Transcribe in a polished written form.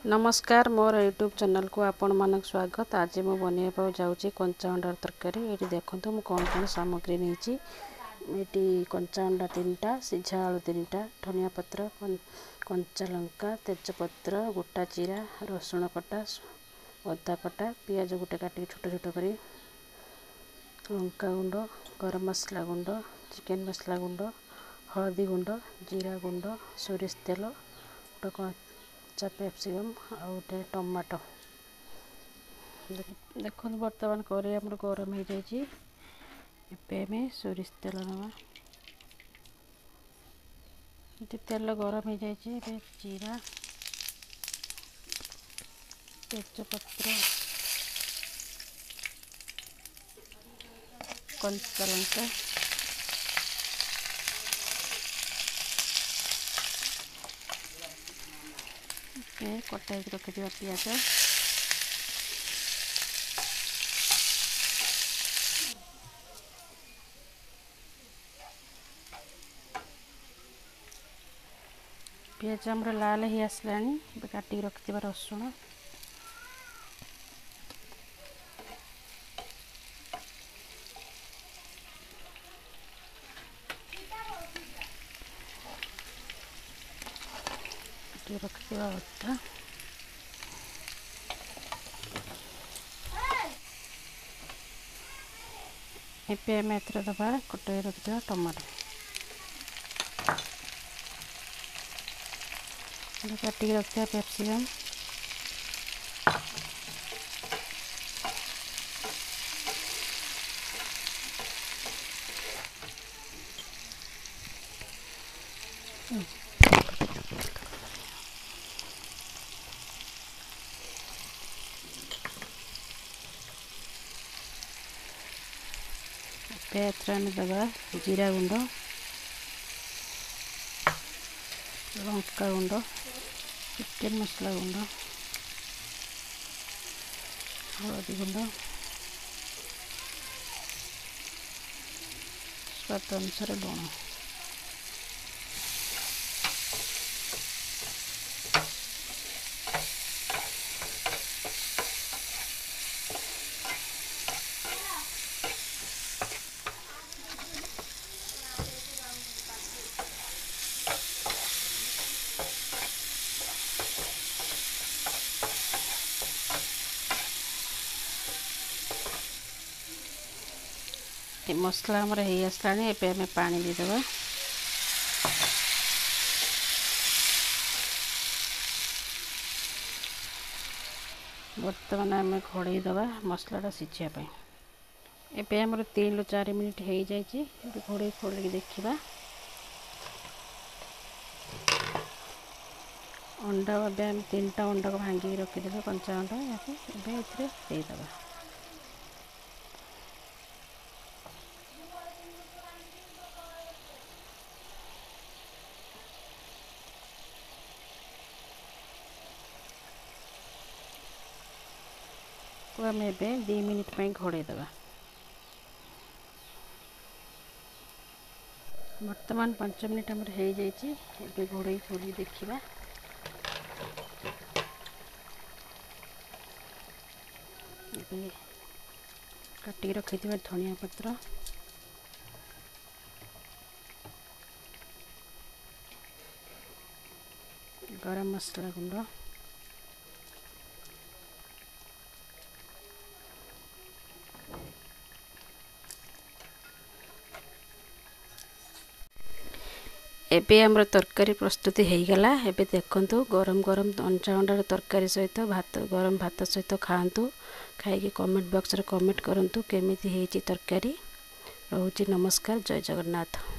नमस्कार मोर YouTube channel को आपण मानक स्वागत। आज मु बनइबा जाऊँगी कंचा अंडार तरकारी। ये देखो मु कौन कौन सामग्री नहीं ये कंचा अंडा 3टा, सीझा आलू 3टा, धनिया पत्र, कंचा लंका, तेजपत्र, गोटा जीरा, रसुण कटा, अदा कटा, पियाज गोटे काटिक छोट छोट कर, लंका गुंड, गरम मसला गुंड, चिकेन मसला गुंड, हल्दी गुंड, जीरा गुंड, सोरिष तेल, कच्चा कैप्सिकम आ गोटे टमाटो। देखो बर्तमान कड़े आम गरम हो जाए सोरिष तेल नवा। तेल गरम हो जाए जीरा, तेजपत्र, कंचा लंका, कटाई रखिद पियाज, पियाज आमर लाल ही आसला काटिक रखिथ रसुण, रखिथ अदा, एपे आम एथर दबा कटाई रखिथ टमाटो, काटिक रखिथ कैप्सिकम, दबा जीरा गुंड, लंका गुंड, चिकेन मसला गुंड, हल्दी गुंड, स्वाद अनुसार लुण, मसला आमर हो आसला आम पानी देदेबा। बर्तमान आम घोड़े दबा मसलाटा सीझापी। एबे आमर 3 ରୁ 4 मिनिट हो जाए घोड़े खोल देखा। अंडा आम 3टा अंडा को भांगिक रखिदेबा कंचा अंडा ये देदेबा। आम 2 मिनिट घोड़े दबा। बर्तमान 5 मिनिट आमर हो जाए घोड़े खोली देखा। काटिक रखिथ धनिया पत्र, गरम मसला गुंड, एबे आमर तरकारी प्रस्तुति हो गला। एबे देखंतु गरम गरम कंचा अंडार तरकारी सहित भात गरम भात सहित खाआंतु। खाई कमेंट बॉक्स रे कमेंट करंतु केमिति हेची तरकारी। रहूची नमस्कार, जय जगन्नाथ।